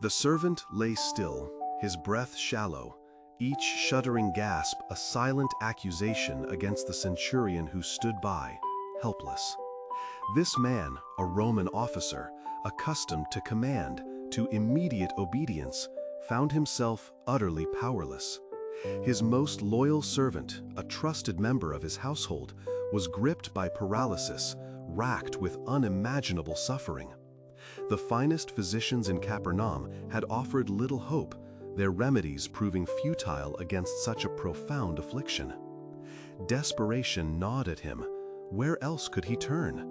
The servant lay still, his breath shallow, each shuddering gasp a silent accusation against the centurion who stood by, helpless. This man, a Roman officer, accustomed to command, to immediate obedience, found himself utterly powerless. His most loyal servant, a trusted member of his household, was gripped by paralysis, racked with unimaginable suffering. The finest physicians in Capernaum had offered little hope, their remedies proving futile against such a profound affliction. Desperation gnawed at him. Where else could he turn?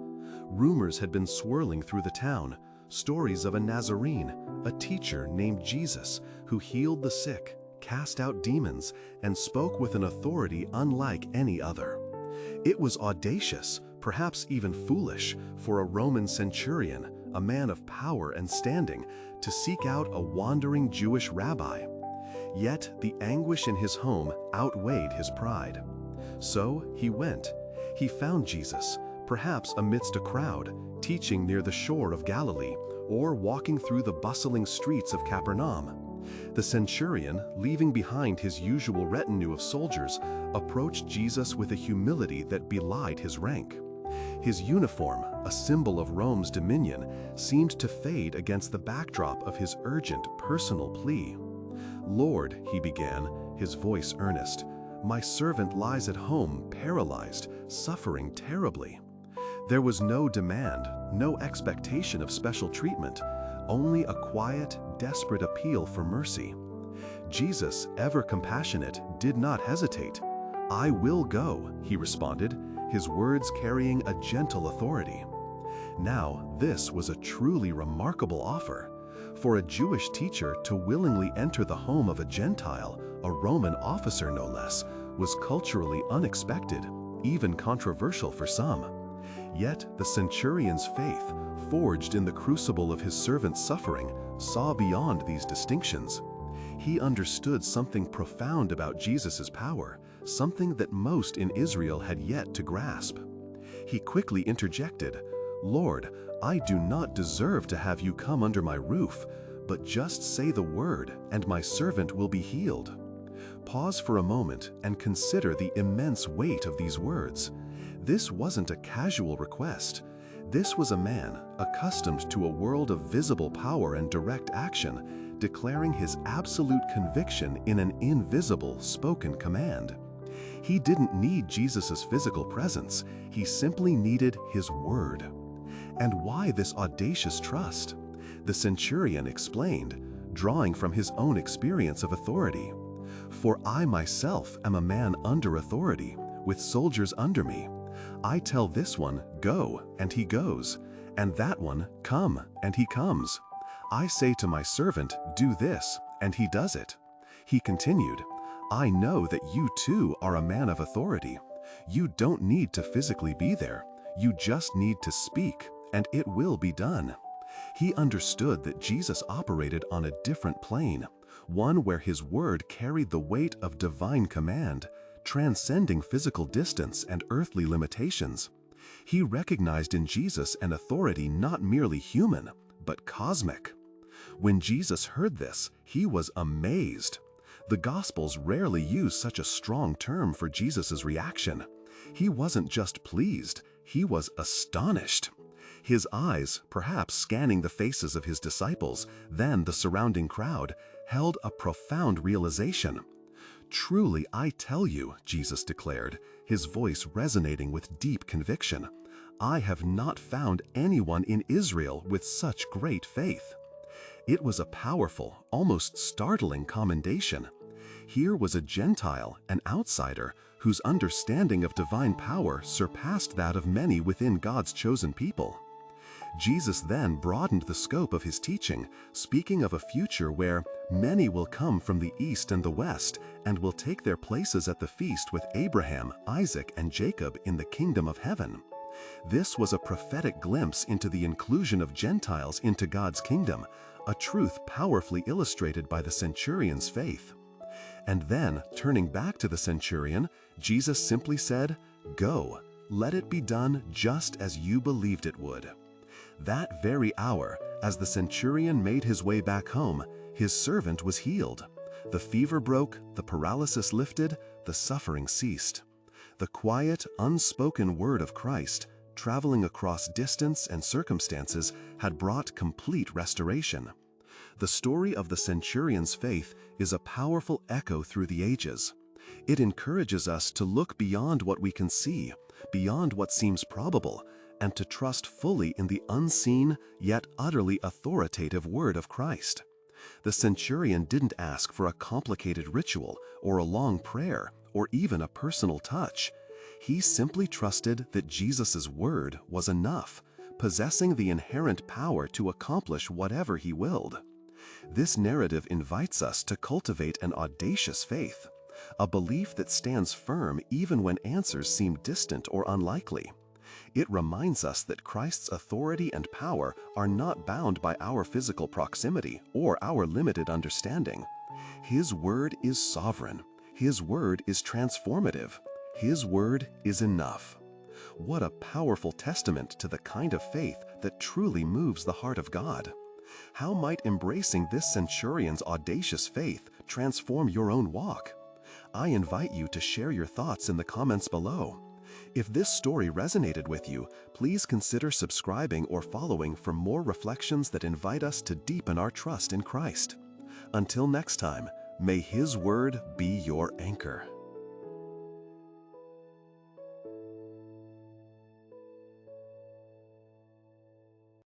Rumors had been swirling through the town, stories of a Nazarene, a teacher named Jesus, who healed the sick, cast out demons, and spoke with an authority unlike any other. It was audacious, perhaps even foolish, for a Roman centurion, a man of power and standing, to seek out a wandering Jewish rabbi. Yet the anguish in his home outweighed his pride. So he went. He found Jesus, perhaps amidst a crowd, teaching near the shore of Galilee, or walking through the bustling streets of Capernaum. The centurion, leaving behind his usual retinue of soldiers, approached Jesus with a humility that belied his rank. His uniform, a symbol of Rome's dominion, seemed to fade against the backdrop of his urgent, personal plea. "Lord," he began, his voice earnest, "my servant lies at home, paralyzed, suffering terribly." There was no demand, no expectation of special treatment, only a quiet, desperate appeal for mercy. Jesus, ever compassionate, did not hesitate. "I will go," he responded, his words carrying a gentle authority. Now, this was a truly remarkable offer. For a Jewish teacher to willingly enter the home of a Gentile, a Roman officer no less, was culturally unexpected, even controversial for some. Yet the centurion's faith, forged in the crucible of his servant's suffering, saw beyond these distinctions. He understood something profound about Jesus' power, something that most in Israel had yet to grasp. He quickly interjected, "Lord, I do not deserve to have you come under my roof, but just say the word, and my servant will be healed." Pause for a moment and consider the immense weight of these words. This wasn't a casual request. This was a man, accustomed to a world of visible power and direct action, declaring his absolute conviction in an invisible, spoken command. He didn't need Jesus' physical presence, he simply needed his word. And why this audacious trust? The centurion explained, drawing from his own experience of authority. "For I myself am a man under authority, with soldiers under me. I tell this one, 'Go,' and he goes, and that one, 'Come,' and he comes. I say to my servant, 'Do this,' and he does it." He continued, "I know that you too are a man of authority. You don't need to physically be there. You just need to speak, and it will be done." He understood that Jesus operated on a different plane, one where his word carried the weight of divine command, transcending physical distance and earthly limitations. He recognized in Jesus an authority not merely human, but cosmic. When Jesus heard this, he was amazed. The Gospels rarely use such a strong term for Jesus' reaction. He wasn't just pleased, he was astonished. His eyes, perhaps scanning the faces of his disciples, then the surrounding crowd, held a profound realization. "Truly, I tell you," Jesus declared, his voice resonating with deep conviction, "I have not found anyone in Israel with such great faith." It was a powerful, almost startling commendation. Here was a Gentile, an outsider, whose understanding of divine power surpassed that of many within God's chosen people. Jesus then broadened the scope of his teaching, speaking of a future where many will come from the east and the west and will take their places at the feast with Abraham, Isaac, and Jacob in the kingdom of heaven. This was a prophetic glimpse into the inclusion of Gentiles into God's kingdom, a truth powerfully illustrated by the centurion's faith. And then, turning back to the centurion, Jesus simply said, "Go, let it be done just as you believed it would." That very hour, as the centurion made his way back home, his servant was healed. The fever broke, the paralysis lifted, the suffering ceased. The quiet, unspoken word of Christ, traveling across distance and circumstances, had brought complete restoration. The story of the centurion's faith is a powerful echo through the ages. It encourages us to look beyond what we can see, beyond what seems probable, and to trust fully in the unseen yet utterly authoritative word of Christ. The centurion didn't ask for a complicated ritual or a long prayer or even a personal touch. He simply trusted that Jesus' word was enough, possessing the inherent power to accomplish whatever he willed. This narrative invites us to cultivate an audacious faith, a belief that stands firm even when answers seem distant or unlikely. It reminds us that Christ's authority and power are not bound by our physical proximity or our limited understanding. His word is sovereign. His word is transformative. His word is enough. What a powerful testament to the kind of faith that truly moves the heart of God. How might embracing this centurion's audacious faith transform your own walk? I invite you to share your thoughts in the comments below. If this story resonated with you, please consider subscribing or following for more reflections that invite us to deepen our trust in Christ. Until next time, may His word be your anchor.